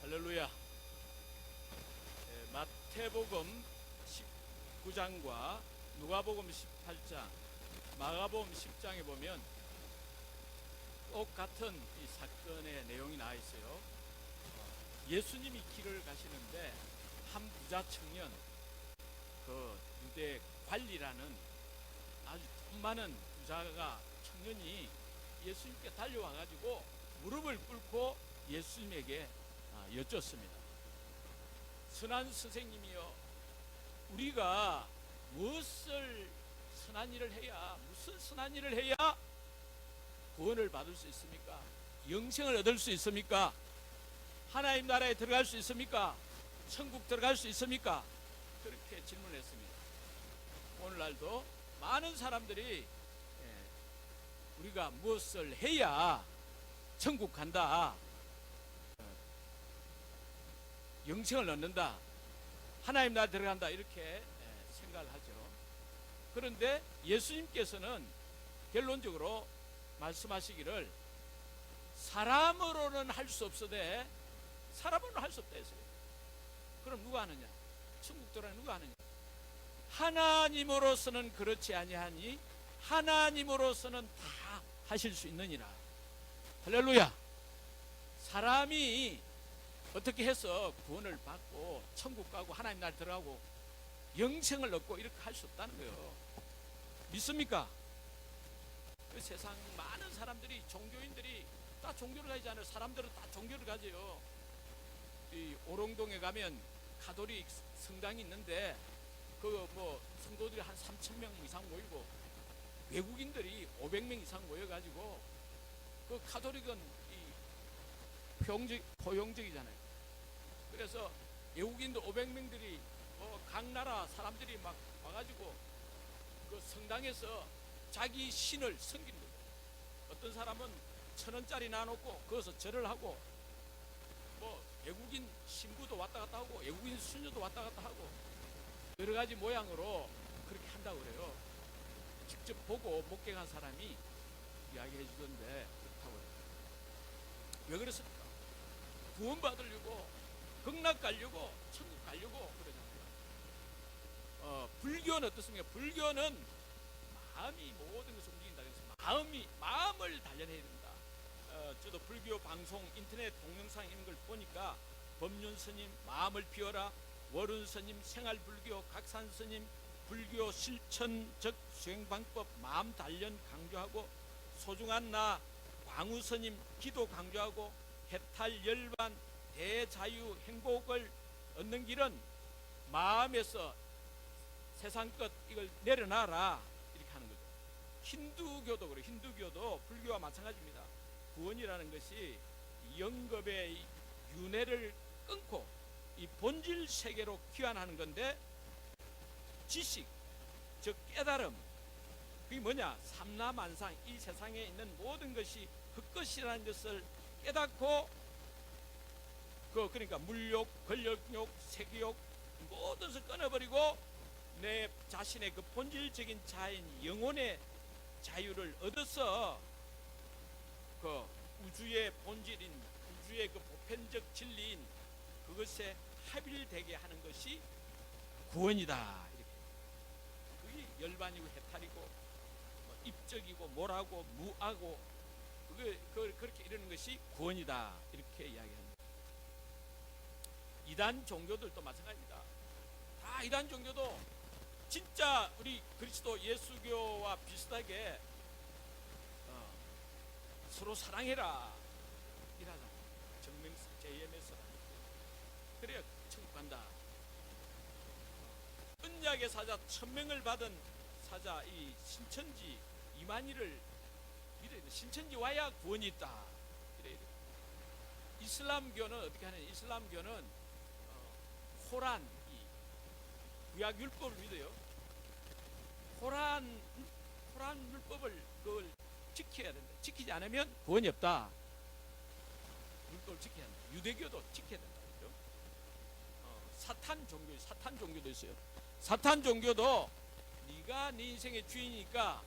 할렐루야. 마태복음 19장과 누가복음 18장, 마가복음 10장에 보면 똑같은 이 사건의 내용이 나와 있어요. 예수님이 길을 가시는데 한 부자 청년, 그 유대 관리라는 아주 돈 많은 부자가 청년이 예수님께 달려와 가지고 무릎을 꿇고 예수님에게 여쭙습니다. 선한 선생님이여, 우리가 무엇을 선한 일을 해야, 무슨 선한 일을 해야 구원을 받을 수 있습니까? 영생을 얻을 수 있습니까? 하나님 나라에 들어갈 수 있습니까? 천국 들어갈 수 있습니까? 그렇게 질문했습니다. 오늘날도 많은 사람들이 우리가 무엇을 해야 천국 간다, 영생을 얻는다, 하나님 나라에 들어간다, 이렇게 생각을 하죠. 그런데 예수님께서는 결론적으로 말씀하시기를 사람으로는 할 수 없으되 사람으로는 할 수 없다 했어요. 그럼 누가 하느냐? 천국 들어가는 누가 하느냐? 하나님으로서는 그렇지 아니하니 하나님으로서는 다 하실 수 있느니라. 할렐루야. 사람이 어떻게 해서 구원을 받고 천국 가고 하나님 나라에 들어가고 영생을 얻고 이렇게 할 수 없다는 거예요. 믿습니까? 그 세상 많은 사람들이, 종교인들이 다 종교를 가지지 않아요. 사람들은 다 종교를 가져요. 이 오롱동에 가면 가톨릭 성당이 있는데 그 성도들이 한 3,000명 이상 모이고 외국인들이 500명 이상 모여가지고, 그 가톨릭은 포용적이잖아요. 그래서 외국인들 500명들이 각 나라 사람들이 막 와가지고 그 성당에서 자기 신을 섬기는 거예요. 어떤 사람은 1,000원짜리 놔놓고 거기서 절을 하고, 외국인 신부도 왔다 갔다 하고 외국인 수녀도 왔다 갔다 하고 여러 가지 모양으로 그렇게 한다고 그래요. 직접 보고 목격한 사람이 이야기해 주던데 그렇다고 그래요. 왜 그랬습니까? 구원 받으려고, 극락 가려고, 천국 가려고 그러잖아요. 불교는 어떻습니까? 불교는 마음이 모든 것을 움직인다. 그래서 마음을 단련해야 된다. 저도 불교 방송, 인터넷 동영상 이런 걸 보니까 법륜 스님 마음을 비워라, 월운 스님 생활불교, 각산 스님 불교 실천적 수행방법 마음 단련 강조하고, 소중한 나 광우 스님 기도 강조하고, 해탈 열반 대자유 행복을 얻는 길은 마음에서 세상 것 이걸 내려놔라, 이렇게 하는 거죠. 힌두교도 그래요. 힌두교도 불교와 마찬가지입니다. 구원이라는 것이 영겁의 윤회를 끊고 이 본질 세계로 귀환하는 건데, 지식, 즉 깨달음, 그게 뭐냐? 삼라만상, 이 세상에 있는 모든 것이 헛것이라는 것을 깨닫고, 그러니까 물욕, 권력욕, 세계욕 모든 것을 끊어버리고 내 자신의 그 본질적인 자인 영혼의 자유를 얻어서 그 우주의 본질인, 우주의 그 보편적 진리인 그것에 합일되게 하는 것이 구원이다. 이렇게. 그게 열반이고 해탈이고 입적이고 모라고 무하고 그렇게 이러는 것이 구원이다. 이렇게 이야기합니다. 이단 종교들도 마찬가지입니다. 다 이단 종교도 진짜 우리 그리스도 예수교와 비슷하게 서로 사랑해라 이러잖아요. 정명석 JM에서 그래야 천국 간다. 언약의 사자 1,000명을 받은 사자 이 신천지 이만희를 믿어야 돼. 신천지 와야 구원이 있다. 이래야 돼. 이슬람교는 어떻게 하느냐? 이슬람교는 코란, 이 구약 율법을 믿어요. 코란 율법을 그걸 지켜야 된다. 지키지 않으면 구원이 없다. 율법을 지켜야 된다. 유대교도 지켜야 된다. 그렇죠? 사탄 종교도 있어요. 사탄 종교도 네가 네 인생의 주인이니까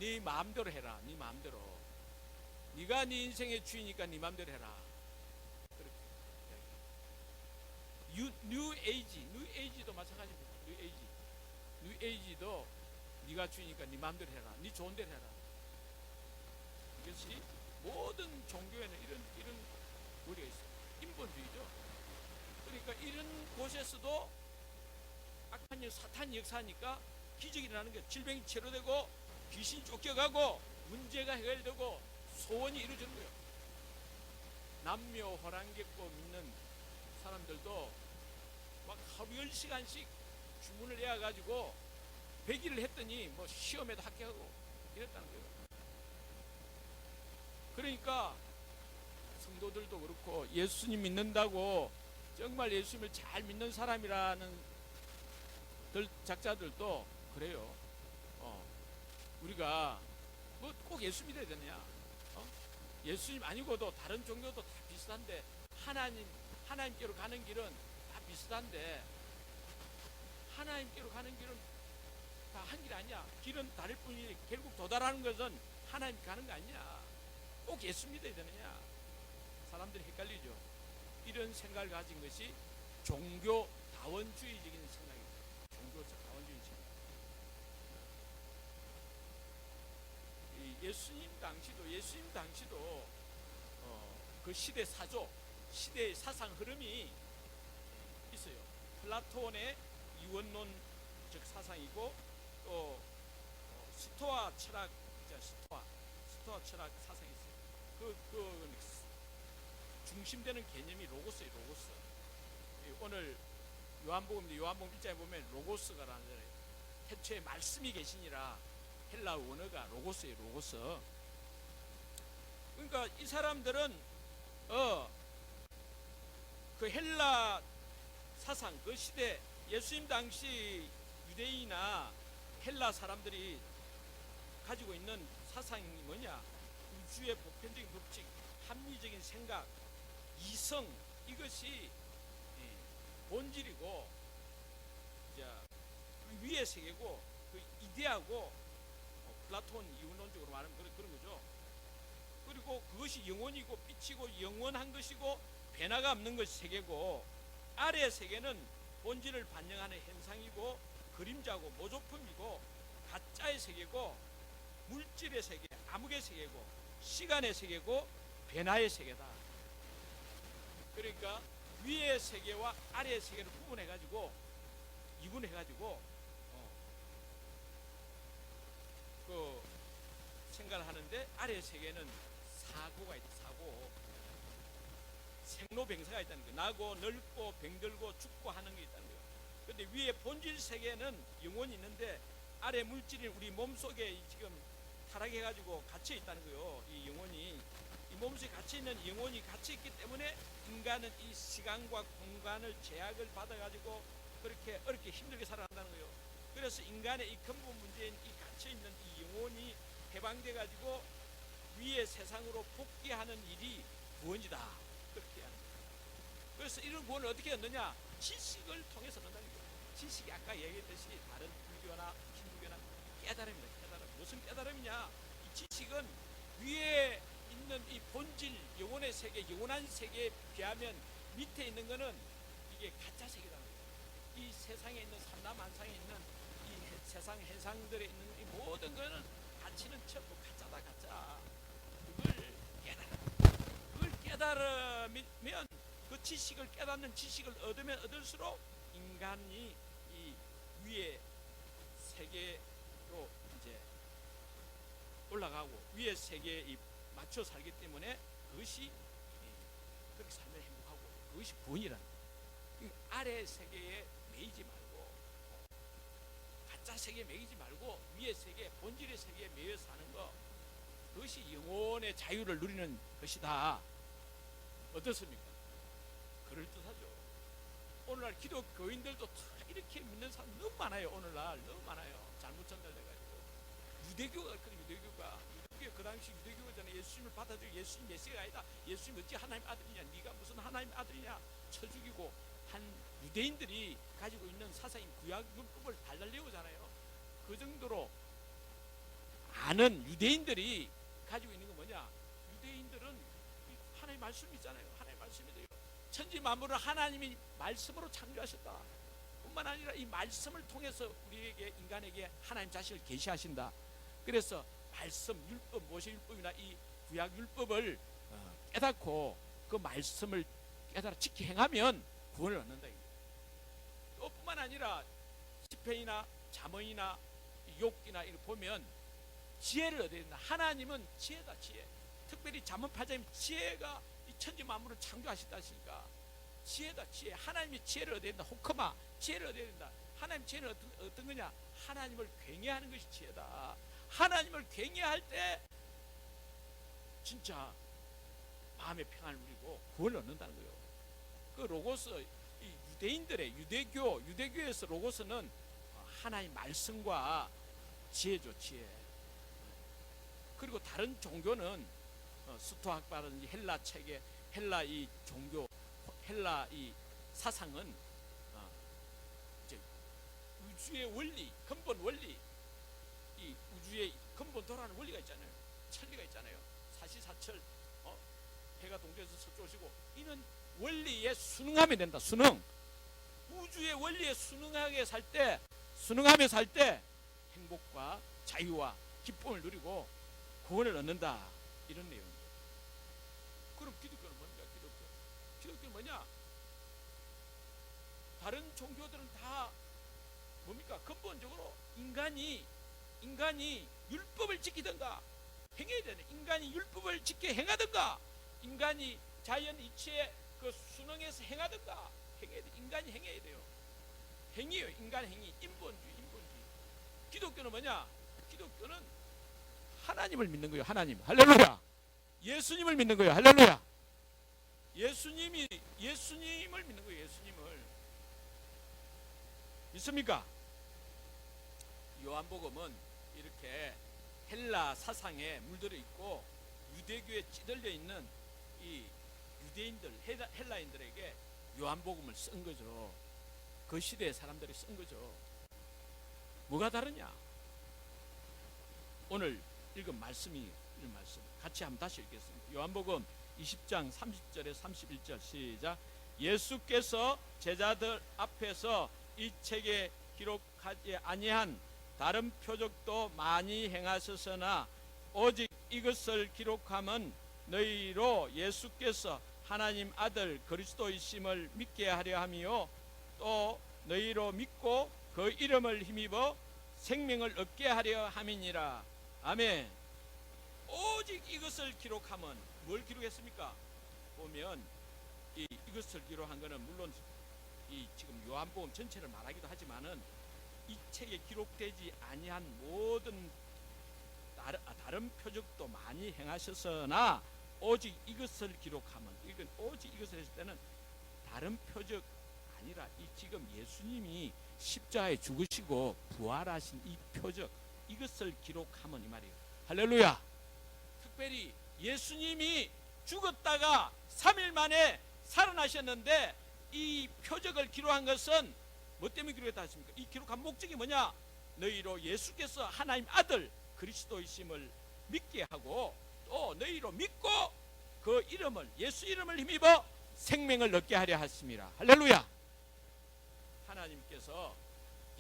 네 마음대로 해라. 네 마음대로. 네가 네 인생의 주인이니까 네 마음대로 해라. 그렇게 우리 에이지도 네가 주니까 네 마음대로 해라, 네 좋은 대로 해라. 이것이 모든 종교에는 이런 원리가 있어요. 인본주의죠. 그러니까 이런 곳에서도 악한 사탄 역사니까 기적이 일어나는 게, 질병이 치료되고 귀신이 쫓겨가고 문제가 해결되고 소원이 이루어지는 거예요. 남묘 호랑객고 믿는 사람들도 막 하루 10시간씩 주문을 해가지고 100일을 했더니 뭐 시험에도 합격하고 이랬다는 거예요. 그러니까 성도들도 그렇고 예수님 믿는다고 정말 예수님을 잘 믿는 사람이라는 작자들도 그래요. 우리가 뭐 꼭 예수 믿어야 되느냐? 예수님 아니고도 다른 종교도 다 비슷한데 하나님께로 가는 길은 다 비슷한데 하나님께로 가는 길은 다 한 길 아니야. 길은 다를 뿐이지 결국 도달하는 것은 하나님 가는 거 아니야. 꼭 예수 믿어야 되느냐? 사람들이 헷갈리죠. 이런 생각을 가진 것이 종교 다원주의적인 생각입니다. 종교 다원주의 생각. 예수님 당시도 그 시대 사조, 시대의 사상 흐름이 있어요. 플라톤의 이원론적 사상이고 또 스토아 철학, 스토아 철학 사상이 있어요. 그 중심되는 개념이 로고스예요. 로고스. 오늘 요한복음 1장에 보면 로고스가 나오잖아요. 태초에 말씀이 계시니라. 헬라 원어가 로고스예요. 로고스. 그러니까 이 사람들은 그 헬라 사상, 그 시대 예수님 당시 유대인이나 헬라 사람들이 가지고 있는 사상이 뭐냐? 우주의 보편적인 법칙, 합리적인 생각, 이성, 이것이 본질이고 이제 그 위의 세계고 그 이데아고 플라톤 이원론적으로 말하면 그런 거죠. 그리고 그것이 영원이고 빛이고 영원한 것이고 변화가 없는 것이 세계고, 아래의 세계는 본질을 반영하는 현상이고 그림자고 모조품이고 가짜의 세계고 물질의 세계, 암흑의 세계고 시간의 세계고 변화의 세계다. 그러니까 위의 세계와 아래의 세계를 구분해가지고 이분해가지고 그 생각을 하는데, 아래의 세계는 사고가 있다. 사고, 생로병사가 있다는 거예요. 나고 늙고 병들고 죽고 하는 게 있다는 거예요. 그런데 위에 본질 세계는 영혼이 있는데 아래 물질이 우리 몸속에 지금 타락해가지고 갇혀 있다는 거예요. 이 영혼이, 이 몸속에 갇혀 있는 영혼이 갇혀 있기 때문에 인간은 이 시간과 공간을 제약을 받아가지고 그렇게 어렵게 힘들게 살아간다는 거예요. 그래서 인간의 이 근본 문제인 이 갇혀 있는 이 영혼이 해방돼가지고 위의 세상으로 복귀하는 일이 구원이다. 그렇게 하는 거예요. 그래서 이런 구원을 어떻게 얻느냐? 지식을 통해서 얻는다는 거예요. 지식이 아까 얘기했듯이 다른 불교나 힌두교나 깨달음이다. 깨달음. 무슨 깨달음이냐? 이 지식은 위에 있는 이 본질, 영혼의 세계, 영원한 세계에 비하면 밑에 있는 거는 이게 가짜 세계라는 거예요. 이 세상에 있는 삼라만상에 있는 이 세상 해상들에 있는 이 모든 거는 가치는 전부 가짜다. 가짜. 그걸 깨달으면 그 지식을 깨닫는 지식을 얻으면 얻을수록 인간이 이 위의 세계로 이제 올라가고 위의 세계에 맞춰 살기 때문에 그것이 그렇게 살면 행복하고 그것이 구원이라는 거예요. 아래 세계에 매이지 말고 가짜 세계에 매이지 말고 위의 세계, 본질의 세계에 매여 사는 거, 그것이 영혼의 자유를 누리는 것이다. 어떻습니까? 그럴듯하죠. 오늘날 기독교인들도 다 이렇게 믿는 사람 너무 많아요. 오늘날 너무 많아요. 잘못 전달돼가지고 유대교가 그 당시 유대교잖아요. 예수님을 받아들이고 예수님 메시아가 아니다. 예수님 어찌 하나님 아들이냐? 네가 무슨 하나님 아들이냐? 쳐 죽이고 한 유대인들이 가지고 있는 사상인 구약율법을 달달내오잖아요. 그 정도로 아는 유대인들이 가지고 있는 건 뭐냐? 유대인들은 하나님의 말씀이 있잖아요. 하나님의 말씀이 돼요. 천지 만물을 하나님이 말씀으로 창조하셨다. 뿐만 아니라 이 말씀을 통해서 우리에게, 인간에게 하나님 자신을 계시하신다. 그래서 말씀, 율법, 모세율법이나 이 구약 율법을 깨닫고 그 말씀을 깨달아 지키 행하면 구원을 얻는다. 또 뿐만 아니라 시편이나 잠언이나 욥기나 이걸 보면 지혜를 얻어야 된다. 하나님은 지혜다, 지혜. 특별히 잠언 8장에 지혜가 이 천지 만물을 창조하셨다 하시니까 지혜다, 지혜. 하나님의 지혜를 얻어야 된다. 호크마, 지혜를 얻어야 된다. 하나님 지혜는 어떤 거냐? 하나님을 굉해하는 것이 지혜다. 하나님을 굉해할 때 진짜 마음의 평안을 누리고 구원을 얻는다는 거예요. 그 로고스, 이 유대인들의 유대교에서 로고스는 하나님 말씀과 지혜죠, 지혜. 그리고 다른 종교는 스토아라든지 헬라 체계, 헬라 이 종교, 헬라 이 사상은 이제 우주의 원리, 근본 원리, 이 우주의 근본 돌아가는 원리가 있잖아요. 천리가 있잖아요. 사시사철, 해가 동쪽에서 서쪽이고, 이는 원리에 순응하면 된다. 순응. 우주의 원리에 순응하게 살 때, 순응하며 살 때 행복과 자유와 기쁨을 누리고 구원을 얻는다. 이런 내용이에요. 그럼 기독교는 뭔가? 기독교는 뭐냐? 다른 종교들은 다 뭡니까? 근본적으로 인간이 율법을 지키든가 행해야 되네. 인간이 율법을 지켜 행하든가, 인간이 자연 이치에 그 순응해서 행하든가 행해야 돼. 인간이 행해야 돼요. 행위요. 인간 행위. 인본주의. 기독교는 뭐냐? 기독교는 하나님을 믿는 거예요. 하나님. 할렐루야. 예수님을 믿는 거예요. 할렐루야. 예수님을 믿는 거예요. 예수님을 믿습니까? 요한복음은 이렇게 헬라 사상에 물들어 있고 유대교에 찌들려 있는 이 유대인들, 헬라인들에게 요한복음을 쓴 거죠. 그 시대의 사람들이 쓴 거죠. 뭐가 다르냐? 오늘 읽은 말씀이, 이런 말씀 같이 한번 다시 읽겠습니다. 요한복음 20장 30절에 31절 시작. 예수께서 제자들 앞에서 이 책에 기록하지 아니한 다른 표적도 많이 행하셨으나 오직 이것을 기록함은 너희로 예수께서 하나님 아들 그리스도이심을 믿게 하려 함이요 또 너희로 믿고 그 이름을 힘입어 생명을 얻게 하려 함이니라. 아멘. 오직 이것을 기록함은, 뭘 기록했습니까? 보면 이것을 기록한 것은 물론 이 지금 요한복음 전체를 말하기도 하지만은 이 책에 기록되지 아니한 모든 다른 표적도 많이 행하셨으나 오직 이것을 기록하면, 이건 오직 이것을 했을 때는 다른 표적 아니라 이 지금 예수님이 십자가에 죽으시고 부활하신 이 표적, 이것을 기록하면 이 말이에요. 할렐루야. 특별히 예수님이 죽었다가 3일 만에 살아나셨는데 이 표적을 기록한 것은 뭐 때문에 기록했다 하십니까? 이 기록한 목적이 뭐냐? 너희로 예수께서 하나님 아들 그리스도이심을 믿게 하고 또 너희로 믿고 그 이름을, 예수 이름을 힘입어 생명을 얻게 하려 하심이라. 할렐루야. 하나님께서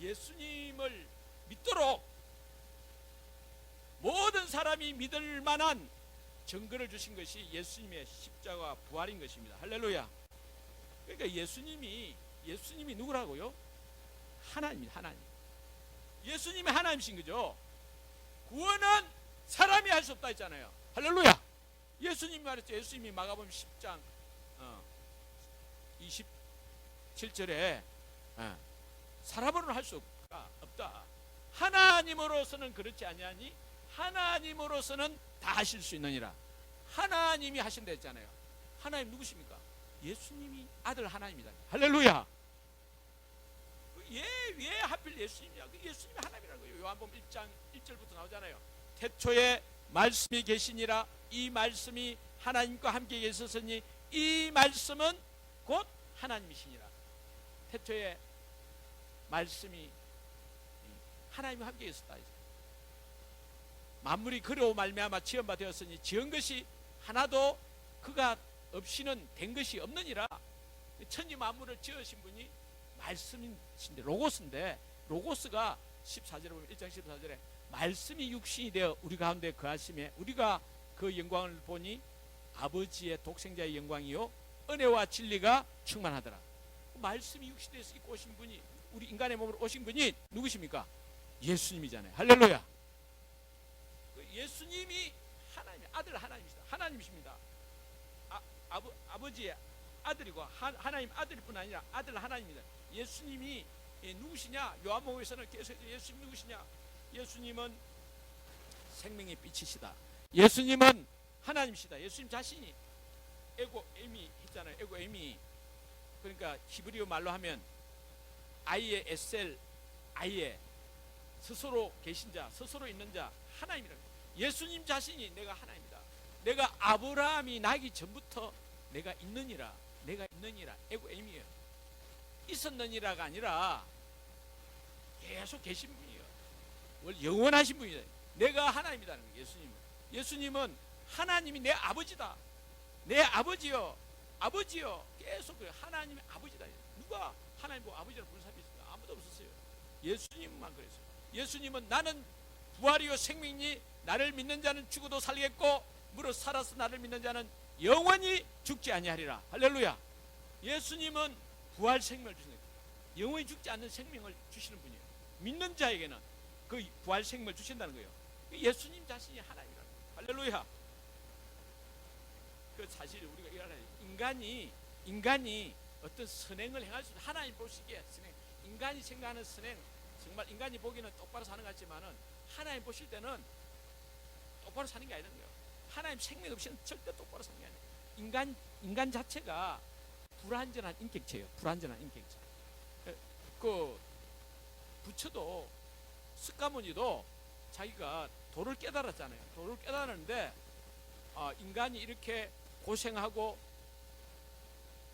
예수님을 믿도록 모든 사람이 믿을 만한 증거를 주신 것이 예수님의 십자가 부활인 것입니다. 할렐루야. 그러니까 예수님이 누구라고요? 하나님입니다. 하나님. 예수님이 하나님이신 거죠. 구원은 사람이 할 수 없다 했잖아요. 할렐루야. 예수님이 말했죠. 예수님이 마가복음 10장 27절에 사람으로는 할 수 없다. 하나님으로서는 그렇지 아니하니 하나님으로서는 다 하실 수 있느니라. 하나님이 하신다 했잖아요. 하나님 누구십니까? 예수님이 아들 하나님이다. 할렐루야. 왜 하필 예수님이야? 예수님이 하나님이라는 거예요. 요한복음 1장 1절부터 나오잖아요. 태초에 말씀이 계시니라. 이 말씀이 하나님과 함께 계셨으니 이 말씀은 곧 하나님이시니라. 태초에 말씀이 하나님과 함께 계셨다. 만물이 그로 말미암아 지은 바 되었으니 지은 것이 하나도 그가 없이는 된 것이 없느니라. 천지 만물을 지으신 분이 말씀인데 로고스인데, 로고스가 14절에 보면 1장 14절에 말씀이 육신이 되어 우리 가운데 거하심에 우리가 그 영광을 보니 아버지의 독생자의 영광이요 은혜와 진리가 충만하더라. 말씀이 육신이 되어서 입고 오신 분이, 우리 인간의 몸으로 오신 분이 누구십니까? 예수님이잖아요. 할렐루야. 예수님이 하나님의 아들, 하나님이시다. 하나님이십니다. 아버지의 아들이고 하나님 아들일 뿐 아니라 아들 하나님입니다. 예수님이 누구시냐? 요한복음에서는 계속 예수님 누구시냐? 예수님은 생명의 빛이시다. 예수님은 하나님이시다. 예수님 자신이 에고 에미 했잖아요. 에고 에미. 그러니까 히브리어 말로 하면 아이의 에셀, 아이의 스스로 계신 자, 스스로 있는 자, 하나님이라는 거예요. 예수님 자신이 내가 하나님이다. 내가 아브라함이 나기 전부터 내가 있느니라, 내가 있느니라. 에고 에미예요. 있었느니라가 아니라 계속 계신 분이에요. 원래 영원하신 분이다. 내가 하나님이라는 거예요. 예수님은 하나님이 내 아버지다. 내 아버지요, 아버지요. 계속 그래요. 하나님의 아버지다. 누가 하나님 보고 아버지라고 부르는 사람이 있을까? 아무도 없었어요. 예수님만 그랬어요. 예수님은 나는 부활이요 생명이니 나를 믿는 자는 죽어도 살겠고 무릇 살아서 나를 믿는 자는 영원히 죽지 아니하리라. 할렐루야. 예수님은 부활 생명을 주시는 거예요. 영원히 죽지 않는 생명을 주시는 분이에요. 믿는 자에게는 그 부활 생명을 주신다는 거예요. 예수님 자신이 하나님이라는 거예요. 할렐루야. 그 사실 우리가 이해해야 돼요. 인간이 어떤 선행을 행할 수 있는, 하나님 보시기에 선행, 인간이 생각하는 선행, 정말 인간이 보기는 똑바로 사는 것 같지만은 하나님 보실 때는 똑바로 사는 게 아니라는 거예요. 하나님 생명 없이는 절대 똑바로 사는 게 아니에요. 인간 자체가 불완전한 인격체예요. 불완전한 인격체. 그 부처도, 석가모니도 자기가 도를 깨달았잖아요. 도를 깨달았는데 인간이 이렇게 고생하고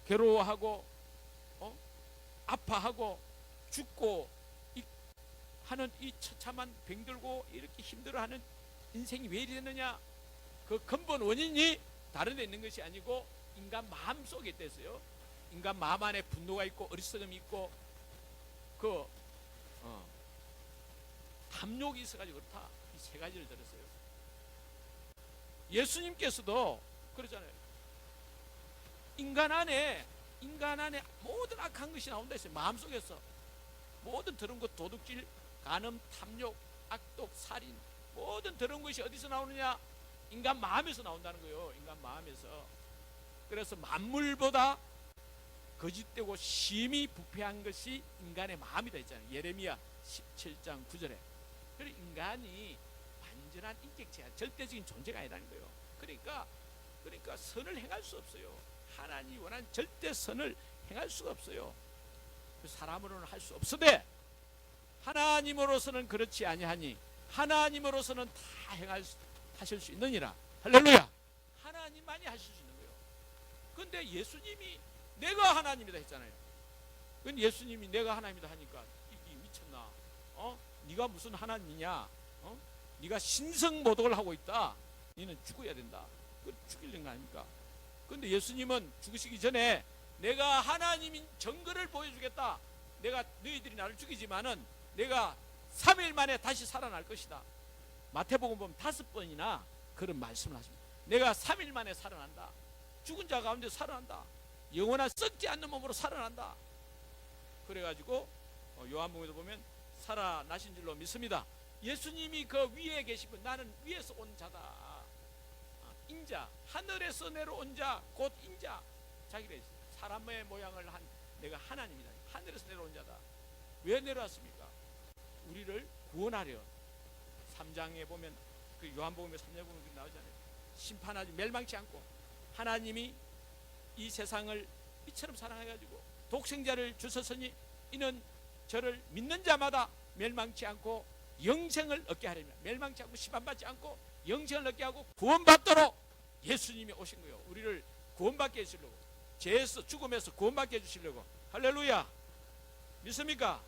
괴로워하고 아파하고 죽고 하는 이 처참한 병들고 이렇게 힘들어하는 인생이 왜 이리 됐느냐? 그 근본 원인이 다른 데 있는 것이 아니고 인간 마음 속에 있댔어요. 인간 마음 안에 분노가 있고 어리석음이 있고 그 탐욕이 있어가지고 그렇다. 이 세 가지를 들었어요. 예수님께서도 그러잖아요. 인간 안에 모든 악한 것이 나온다 했어요. 마음속에서 모든 더러운 것, 도둑질, 간음, 탐욕, 악독, 살인, 모든 더러운 것이 어디서 나오느냐? 인간 마음에서 나온다는 거예요. 인간 마음에서. 그래서 만물보다 거짓되고 심히 부패한 것이 인간의 마음이다 했잖아요. 예레미야 17장 9절에. 그래서 인간이 완전한 인격체야. 절대적인 존재가 아니라는 거예요. 그러니까 선을 행할 수 없어요. 하나님이 원하는 절대 선을 행할 수가 없어요. 사람으로는 할 수 없으되 하나님으로서는 그렇지 아니하니 하나님으로서는 다 하실 수 있느니라. 할렐루야. 하나님만이 하실 수 있는 거예요. 그런데 예수님이 내가 하나님이다 했잖아요. 근데 예수님이 내가 하나님이다 하니까 이게 미쳤나? 네가 무슨 하나님이냐? 네가 신성모독을 하고 있다. 너는 죽어야 된다. 그 죽이는 거 아닙니까? 근데 예수님은 죽으시기 전에 내가 하나님인 증거를 보여주겠다. 내가 너희들이 나를 죽이지만은 내가 3일 만에 다시 살아날 것이다. 마태복음 보면 5번이나 그런 말씀을 하십니다. 내가 3일 만에 살아난다. 죽은 자 가운데 살아난다. 영원한 썩지 않는 몸으로 살아난다. 그래가지고 요한복음에도 보면 살아나신 줄로 믿습니다. 예수님이 그 위에 계시고 나는 위에서 온 자다. 인자, 하늘에서 내려온 자, 곧 인자. 자기가 사람의 모양을 한 내가 하나님이다. 하늘에서 내려온 자다. 왜 내려왔습니까? 우리를 구원하려. 3장에 보면 그 요한복음에 3장에 보면 나오잖아요. 심판하지 멸망치 않고 하나님이 이 세상을 이처럼 사랑해가지고 독생자를 주셨으니 이는 저를 믿는 자마다 멸망치 않고 영생을 얻게 하려면, 멸망치 않고 심판받지 않고 영생을 얻게 하고 구원받도록 예수님이 오신 거예요. 우리를 구원받게 해주시려고, 죄에서 죽음에서 구원받게 해주시려고. 할렐루야. 믿습니까?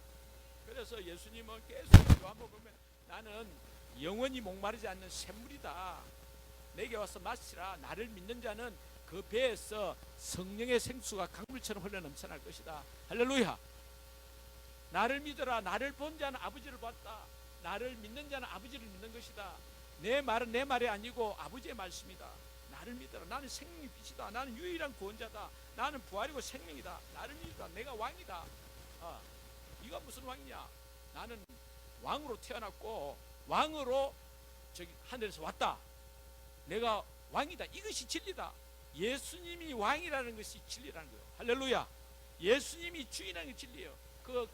그래서 예수님은 계속 요한복음 보면 나는 영원히 목마르지 않는 샘물이다. 내게 와서 마시라. 나를 믿는 자는 그 배에서 성령의 생수가 강물처럼 흘러 넘쳐날 것이다. 할렐루야. 나를 믿어라. 나를 본 자는 아버지를 봤다. 나를 믿는 자는 아버지를 믿는 것이다. 내 말은 내 말이 아니고 아버지의 말씀이다. 나를 믿어라. 나는 생명의 빛이다. 나는 유일한 구원자다. 나는 부활이고 생명이다. 나를 믿어라. 내가 왕이다. 네가 무슨 왕이냐? 나는 왕으로 태어났고 왕으로 저기 하늘에서 왔다. 내가 왕이다. 이것이 진리다. 예수님이 왕이라는 것이 진리라는 거예요. 할렐루야. 예수님이 주인이라는 게 진리예요. 그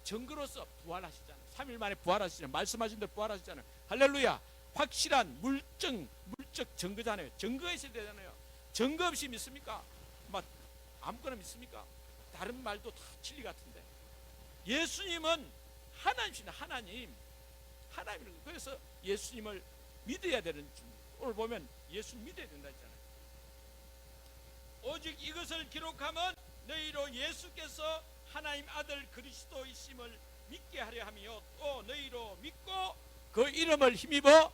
증거로서 부활하시잖아요. 3일 만에 부활하시잖아요. 말씀하신 대로 부활하시잖아요. 할렐루야. 확실한 물적 증거잖아요. 증거가 있어야 되잖아요. 증거 없이 믿습니까? 막 아무거나 믿습니까? 다른 말도 다 진리 같은데. 예수님은 하나님이시네. 하나님. 그래서 예수님을 믿어야 되는 줄. 오늘 보면 예수님 믿어야 된다 했잖아요. 오직 이것을 기록하면 너희로 예수께서 하나님 아들 그리스도이심을 믿게 하려 하며 또 너희로 믿고 그 이름을 힘입어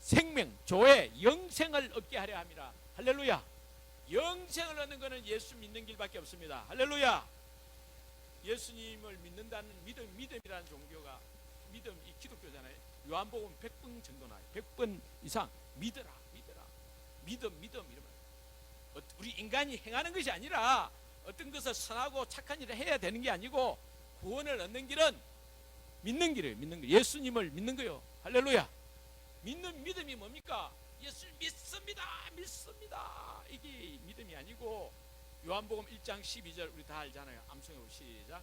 생명, 조회, 영생을 얻게 하려 함이라. 할렐루야. 영생을 얻는 것은 예수 믿는 길밖에 없습니다. 할렐루야. 예수님을 믿는다는 믿음이라는 종교가 믿음, 이 기독교잖아요. 요한복음 100번 정도 나와요. 100번 이상 믿어라. 믿음 이러면 우리 인간이 행하는 것이 아니라 어떤 것을 선하고 착한 일을 해야 되는 게 아니고 구원을 얻는 길은 믿는 길이에요. 믿는 길. 예수님을 믿는 거예요. 할렐루야. 믿는 믿음이 뭡니까? 예수 믿습니다. 이게 믿음이 아니고 요한복음 1장 12절 우리 다 알잖아요. 암송해보 시작.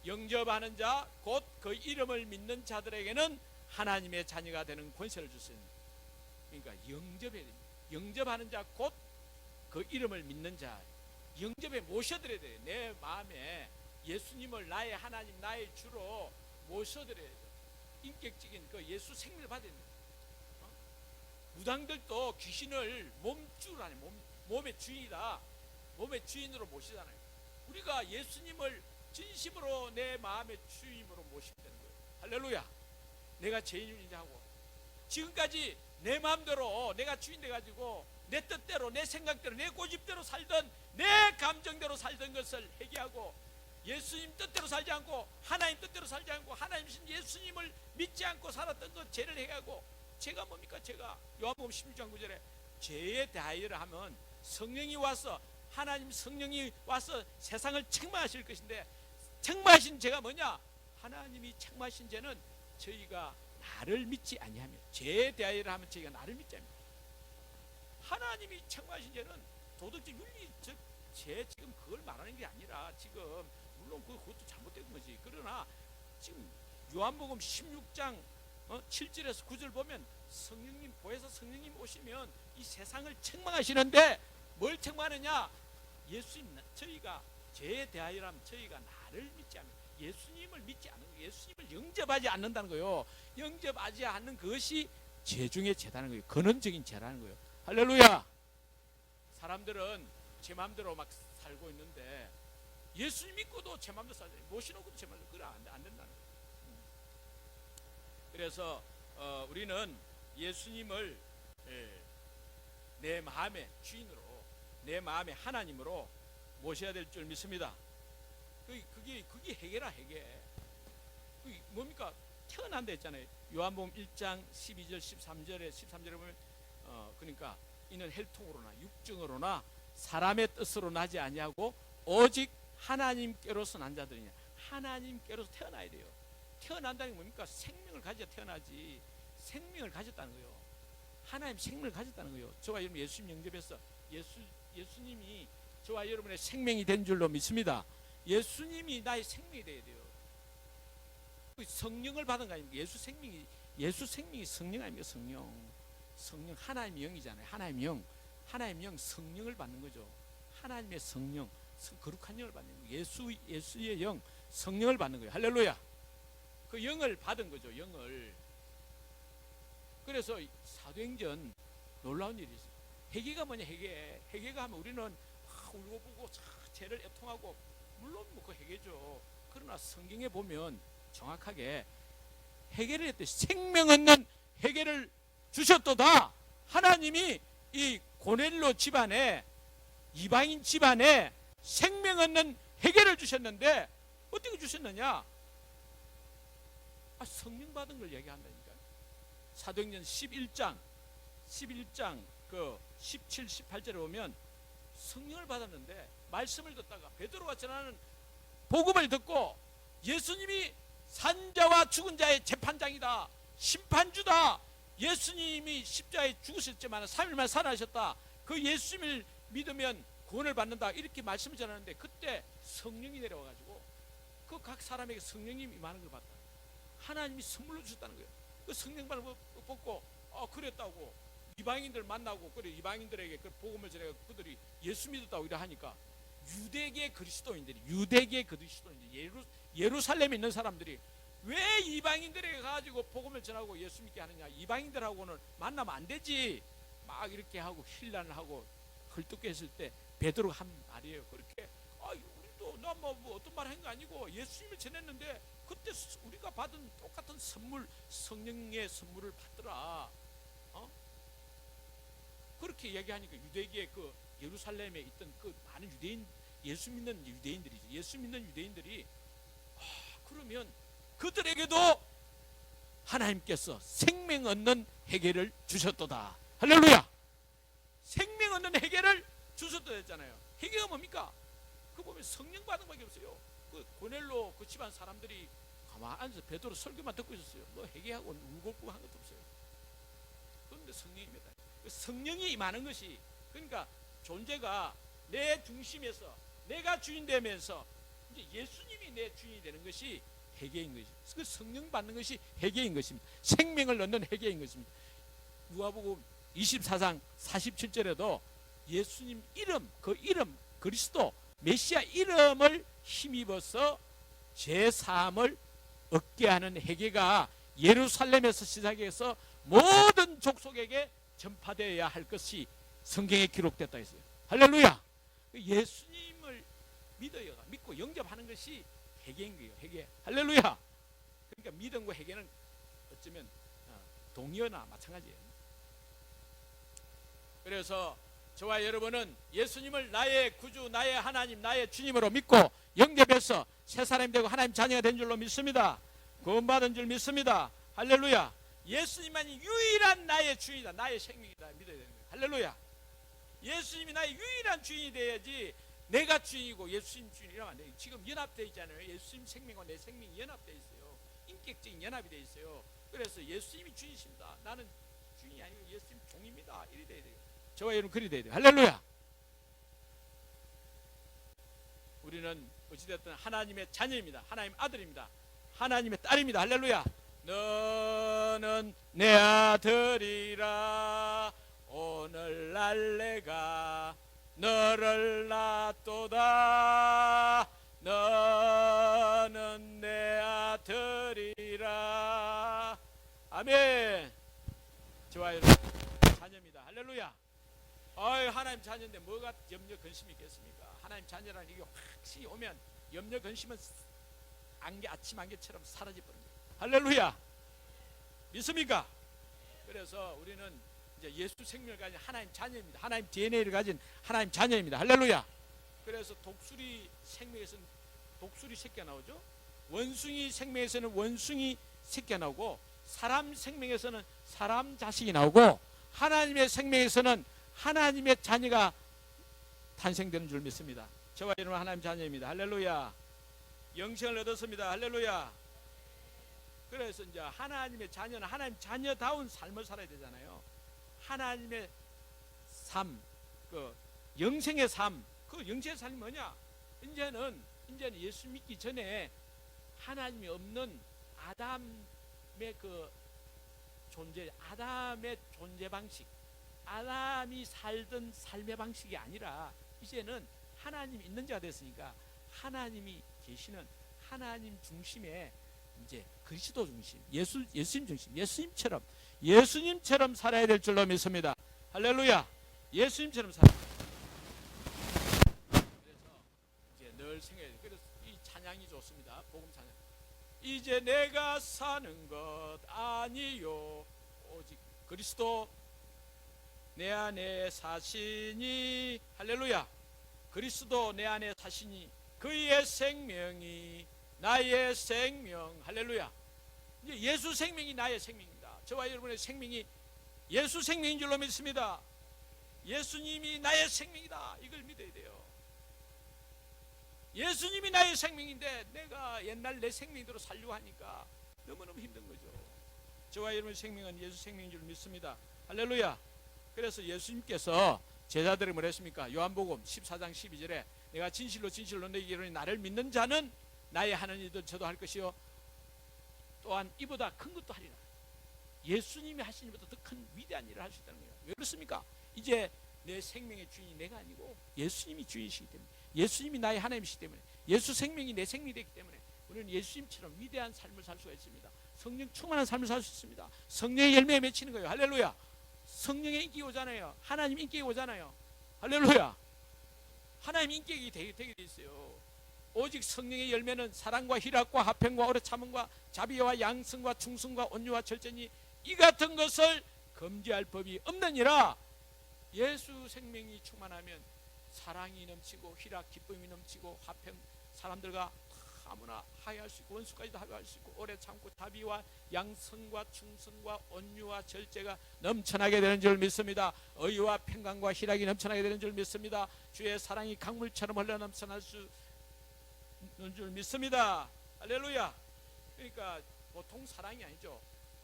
영접하는 자 곧 그 이름을 믿는 자들에게는 하나님의 자녀가 되는 권세를 주시는. 그러니까 영접해야 됩니다. 영접하는 자 곧 그 이름을 믿는 자. 영접에 모셔드려야 돼요. 내 마음에 예수님을 나의 하나님, 나의 주로 모셔드려야 돼요. 인격적인 그 예수 생명을 받아야 됩니다. 무당들도 귀신을 몸주라니, 몸의 주인이다. 몸의 주인으로 모시잖아요. 우리가 예수님을 진심으로 내 마음의 주인으로 모시면 되는 거예요. 할렐루야. 내가 죄인이냐 하고 지금까지 내 마음대로 내가 주인 돼가지고 내 뜻대로 내 생각대로 내 고집대로 살던 내 감정대로 살던 것을 회개하고 예수님 뜻대로 살지 않고 하나님 뜻대로 살지 않고 하나님이신 예수님을 믿지 않고 살았던 것 죄를 회개하고 죄가 뭡니까? 죄가 요한복음 16장 9절에 죄에 대하여를 하면 성령이 와서 하나님 성령이 와서 세상을 책망하실 것인데 책망하신 죄가 뭐냐? 하나님이 책망하신 죄는 저희가 나를 믿지 아니하며 죄에 대하여를 하면 저희가 나를 믿지 아니하며 하나님이 책망하신 죄는 도덕적 윤리적 죄 지금 그걸 말하는 게 아니라 지금 물론 그것도 잘못된 거지. 그러나 지금 요한복음 16장 7절에서 9절 보면 성령님 보혜사 성령님 오시면 이 세상을 책망하시는데 뭘 책망하느냐? 예수님 저희가 죄에 대하여라면 저희가 나를 믿지 않는 예수님을 믿지 않는 거예요. 예수님을 영접하지 않는다는 거예요. 영접하지 않는 그것이 죄 중에 죄다는 거예요. 근원적인 죄라는 거예요. 할렐루야. 사람들은 제 마음대로 막 살고 있는데 예수님 믿고도 제 마음대로 살잖아요. 모시놓고도 제 마음대로. 그래 안 된다는 거예요. 그래서 우리는 예수님을 내 마음의 주인으로 내 마음의 하나님으로 모셔야 될 줄 믿습니다. 그게 해계라 해계. 그게 뭡니까? 태어난다 했잖아요. 요한복음 1장 12절 13절에 보면 그러니까 이는 혈통으로나 육정으로나 사람의 뜻으로 나지 아니하고 오직 하나님께로서 난 자들이냐. 하나님께로서 태어나야 돼요. 태어난다는 게 뭡니까? 생명을 가져야 태어나지. 생명을 가졌다는 거예요. 하나님 생명을 가졌다는 거예요. 저와 여러분 예수님 영접해서 예수님이 저와 여러분의 생명이 된 줄로 믿습니다. 예수님이 나의 생명이 되어야 돼요. 성령을 받은 거 아닙니까? 예수 생명이 성령 아닙니까? 성령 하나님의 영이잖아요. 하나님의 영 성령을 받는 거죠. 하나님의 성령, 거룩한 영을 받는 거예요. 예수의 영 성령을 받는 거예요. 할렐루야. 그 영을 받은 거죠. 영을. 그래서 사도행전 놀라운 일이 있어요. 회개가 뭐냐? 회개가 하면 우리는 울고불고 죄를 애통하고 물론 그 회개죠. 그러나 성경에 보면 정확하게 회개를 했듯이 생명 얻는 회개를 주셨도다. 하나님이 이 고넬료 집안에 이방인 집안에 생명 얻는 회개를 주셨는데 어떻게 주셨느냐? 성령 받은 걸 얘기한다니까요. 사도행전 11장 그 17, 18절에 보면 성령을 받았는데 말씀을 듣다가 베드로가 전하는 복음을 듣고 예수님이 산자와 죽은 자의 재판장이다, 심판주다, 예수님이 십자가에 죽으셨지만 3일만 살아나셨다, 그 예수님을 믿으면 구원을 받는다, 이렇게 말씀을 전하는데 그때 성령이 내려와가지고 그 각 사람에게 성령이 임하는 걸 봤다. 하나님이 선물로 주셨다는 거예요. 그 성령만을 받고 그랬다고 이방인들 만나고 그래 이방인들에게 그 복음을 전해 그들이 예수 믿었다고 이래 하니까 유대계 그리스도인들이 예루살렘에 있는 사람들이 왜 이방인들에게 가지고 복음을 전하고 예수 믿게 하느냐, 이방인들하고는 만나면 안 되지, 막 이렇게 하고 힐난을 하고 헐뜯게 했을 때 베드로가 한 말이에요. 그렇게 우리도 나 뭐 어떤 말 한 거 아니고 예수님을 전했는데 그때 우리가 받은 똑같은 선물, 성령의 선물을 받더라. 그렇게 얘기하니까 유대계 그 예루살렘에 있던 그 많은 유대인, 예수 믿는 유대인들이지, 예수 믿는 유대인들이 그러면 그들에게도 하나님께서 생명 얻는 회개를 주셨도다. 할렐루야. 생명 얻는 회개를 주셨다 했잖아요. 회개가 뭡니까? 그 보면 성령 받은 밖에 없어요. 그 고넬로 그 집안 사람들이 가만히 앉아서 베드로 설교만 듣고 있었어요. 뭐 회개하고 울고불고 한 것도 없어요. 그런데 성령입니다. 성령이 임하는 것이, 그러니까 존재가 내 중심에서 내가 주인 되면서 이제 예수님이 내 주인이 되는 것이 회개인 것이죠. 그 성령 받는 것이 회개인 것입니다. 생명을 얻는 회개인 것입니다. 누가복음 24장 47절에도 예수님 이름, 그 이름 그리스도 메시아 이름을 힘입어서 제사함을 얻게 하는 회개가 예루살렘에서 시작해서 모든 족속에게 전파되어야 할 것이 성경에 기록됐다 했어요. 할렐루야. 예수님을 믿고 영접하는 것이 회개인 거예요. 회개. 할렐루야. 그러니까 믿음과 회개는 어쩌면 동의어나 마찬가지예요. 그래서 저와 여러분은 예수님을 나의 구주, 나의 하나님, 나의 주님으로 믿고 영접해서 새 사람이 되고 하나님 자녀가 된 줄로 믿습니다. 구원받은 줄 믿습니다. 할렐루야. 예수님만이 유일한 나의 주인이다, 나의 생명이다 믿어야 되는 거예요. 할렐루야. 예수님이 나의 유일한 주인이 돼야지 내가 주인이고 예수님 주인이라면 안 돼요. 지금 연합되어 있잖아요. 예수님 생명과 내 생명이 연합되어 있어요. 인격적인 연합이 되어 있어요. 그래서 예수님이 주인이십니다, 나는 주인이 아니고 예수님 종입니다, 이래 돼야 돼요. 저와 여러분 그리 돼야 돼요. 할렐루야. 우리는 어찌됐든 하나님의 자녀입니다. 하나님 아들입니다. 하나님의 딸입니다. 할렐루야. 너는 내 아들이라 오늘날 내가 너를 낳도다. 너는 내 아들이라. 아멘. 저와 여러분 자녀입니다. 할렐루야. 하나님 자녀인데 뭐가 염려 근심이 있겠습니까? 하나님 자녀라는 이게 확실히 오면 염려 근심은 아침 안개처럼 사라져버립니다. 할렐루야. 믿습니까? 그래서 우리는 이제 예수 생명을 가진 하나님 자녀입니다. 하나님 DNA를 가진 하나님 자녀입니다. 할렐루야. 그래서 독수리 생명에서는 독수리 새끼가 나오죠. 원숭이 생명에서는 원숭이 새끼가 나오고, 사람 생명에서는 사람 자식이 나오고, 하나님의 생명에서는 하나님의 자녀가 탄생되는 줄 믿습니다. 저와 여러분 하나님 자녀입니다. 할렐루야. 영생을 얻었습니다. 할렐루야. 그래서 이제 하나님의 자녀는 하나님 자녀다운 삶을 살아야 되잖아요. 하나님의 삶, 그 영생의 삶, 그 영생의 삶이 뭐냐? 이제는 예수 믿기 전에 하나님이 없는 아담의 그 존재, 아담의 존재 방식, 아담이 살던 삶의 방식이 아니라 이제는 하나님이 있는 자가 됐으니까 하나님이 계시는 하나님 중심의 이제 그리스도 중심, 예수님 중심, 예수님처럼 살아야 될 줄로 믿습니다. 할렐루야. 예수님처럼 살아. 그래서 이제 늘 생각해야 돼. 그래서 이 찬양이 좋습니다. 복음 찬양. 이제 내가 사는 것 아니요 오직 그리스도 내 안에 사시니. 할렐루야. 그리스도 내 안에 사시니. 그의 생명이 나의 생명. 할렐루야. 이제 예수 생명이 나의 생명입니다. 저와 여러분의 생명이 예수 생명인 줄로 믿습니다. 예수님이 나의 생명이다, 이걸 믿어야 돼요. 예수님이 나의 생명인데 내가 옛날 내 생명대로 살려고 하니까 너무너무 힘든 거죠. 저와 여러분의 생명은 예수 생명인 줄 믿습니다. 할렐루야. 그래서 예수님께서 제자들이 뭐라 했습니까? 요한복음 14장 12절에 내가 진실로 진실로 너희에게 이르노니 나를 믿는 자는 나의 하는 일도 저도 할 것이요 또한 이보다 큰 것도 하리라. 예수님이 하신 일보다 더 큰 위대한 일을 할 수 있다는 거예요. 왜 그렇습니까? 이제 내 생명의 주인이 내가 아니고 예수님이 주인이시기 때문에, 예수님이 나의 하나님이시기 때문에, 예수 생명이 내 생명이 되기 때문에 우리는 예수님처럼 위대한 삶을 살 수가 있습니다. 성령 충만한 삶을 살 수 있습니다. 성령의 열매에 맺히는 거예요. 할렐루야. 성령의 인격이 오잖아요. 하나님 인격이 오잖아요. 할렐루야. 하나님 인격이 되게 돼 있어요. 오직 성령의 열매는 사랑과 희락과 화평과 오래 참음과 자비와 양성과 충성과 온유와 절제니 이 같은 것을 금지할 법이 없느니라. 예수 생명이 충만하면 사랑이 넘치고 희락 기쁨이 넘치고 화평, 사람들과 아무나 화해할 수 있고 원수까지도 화해할 수 있고 오래 참고 자비와 양성과 충성과 온유와 절제가 넘쳐나게 되는 줄 믿습니다. 의와 평강과 희락이 넘쳐나게 되는 줄 믿습니다. 주의 사랑이 강물처럼 흘러 넘쳐날 수 있는 줄 믿습니다. 할렐루야. 그러니까 보통 사랑이 아니죠.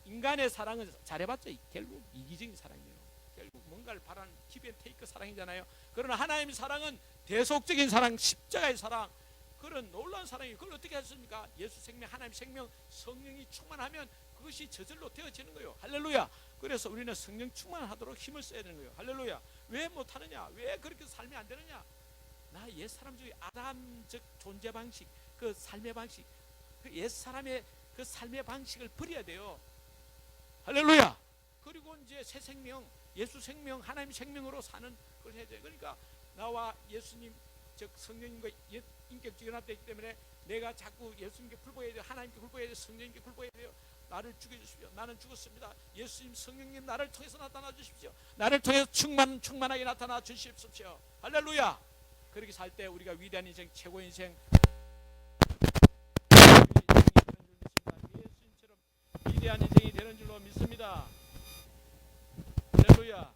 인간의 사랑은 잘해봤자 결국 이기적인 사랑이에요. 결국 뭔가를 바라는 기브앤테이크 사랑이잖아요. 그러나 하나님의 사랑은 대속적인 사랑, 십자가의 사랑, 그런 놀라운 사랑이. 그걸 어떻게 하십니까? 예수 생명, 하나님 생명, 성령이 충만하면 그것이 저절로 되어지는 거예요. 할렐루야. 그래서 우리는 성령 충만하도록 힘을 써야 되는 거예요. 할렐루야. 왜 못하느냐? 왜 그렇게 살면 안 되느냐? 나 옛사람 중에 아담적 존재 방식, 그 삶의 방식, 그 옛사람의 그 삶의 방식을 버려야 돼요. 할렐루야. 그리고 이제 새 생명, 예수 생명, 하나님 생명으로 사는 걸 해야 돼요. 그러니까 나와 예수님, 즉 성령님과 인격적이 연합되기 때문에 내가 자꾸 예수님께 굴복해야 돼요. 하나님께 굴복해야 돼요. 성령님께 굴복해야 돼요. 나를 죽여주십시오. 나는 죽었습니다. 예수님, 성령님 나를 통해서 나타나 주십시오. 나를 통해서 충만하게 나타나 주십시오. 할렐루야. 그렇게 살 때 우리가 위대한 인생, 최고의 인생, 예수님처럼 위대한 인생이 되는 줄로 믿습니다. 할렐루야.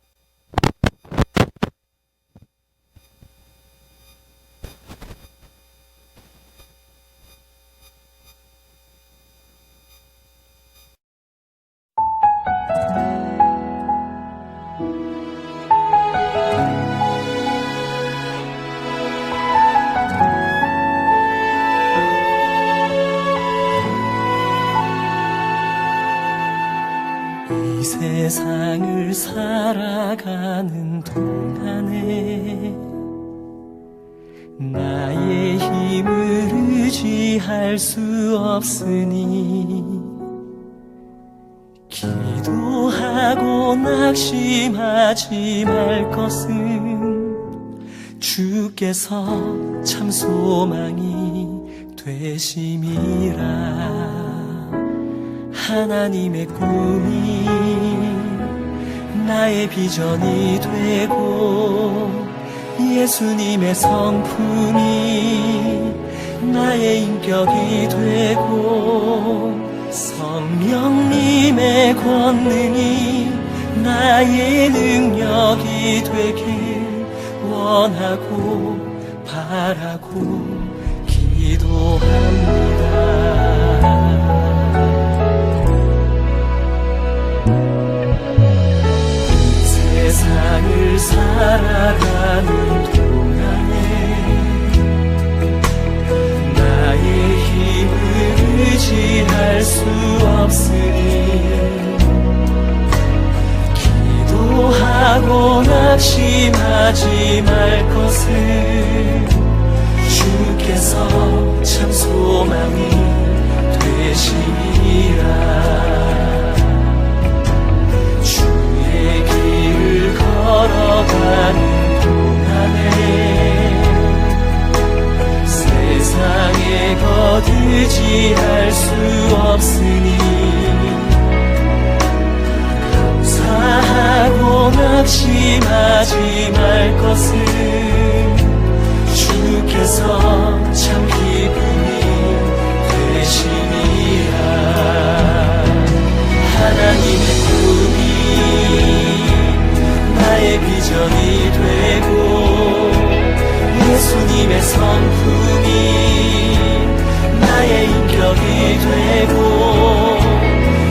세상을 살아가는 동안에 나의 힘을 의지할 수 없으니 기도하고 낙심하지 말 것은 주께서 참 소망이 되심이라. 하나님의 꿈이 나의 비전이 되고 예수님의 성품이 나의 인격이 되고 성령님의 권능이 나의 능력이 되길 원하고 바라고 기도합니다. 세상을 살아가는 동안에 나의 힘을 의지할 수 없으니 기도하고 낙심하지 말 것을 주께서 참 소망이 되시리라. 걸어가는 동안에 세상에 거두지할 수 없으니 감사하고 낙심하지 말 것을 주께서 참 예수님의 성품이 나의 인격이 되고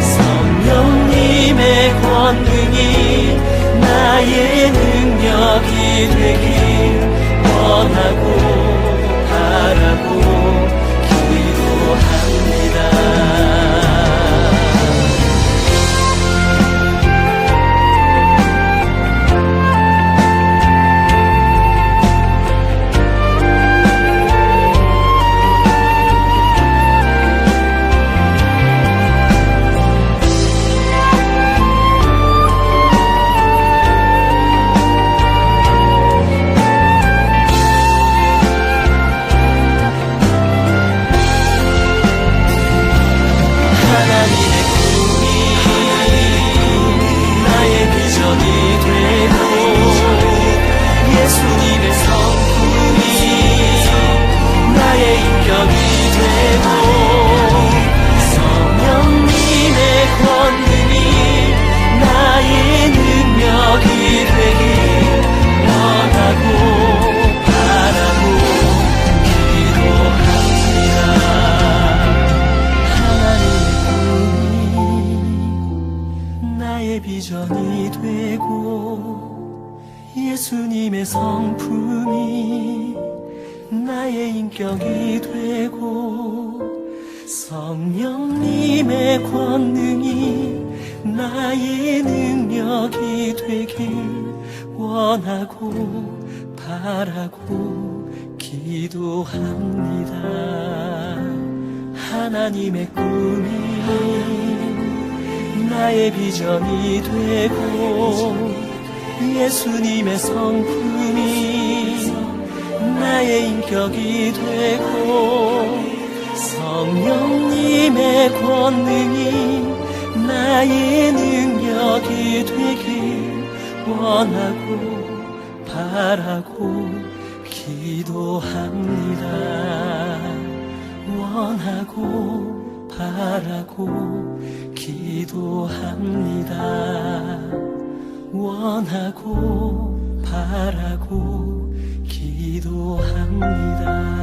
성령님의 권능이 나의 능력이 되길 원하고 바라고 기도합니다. 비전이 되고 예수님의 성품이 나의 인격이 되고 성령님의 권능이 나의 능력이 되길 원하고 바라고 기도합니다. 하나님의 꿈이 나의 비전이 되고 예수님의 성품이 나의 인격이 되고 성령님의 권능이 나의 능력이 되길 원하고 바라고 기도합니다. 원하고 바라고 기도합니다. 원하고 바라고 기도합니다.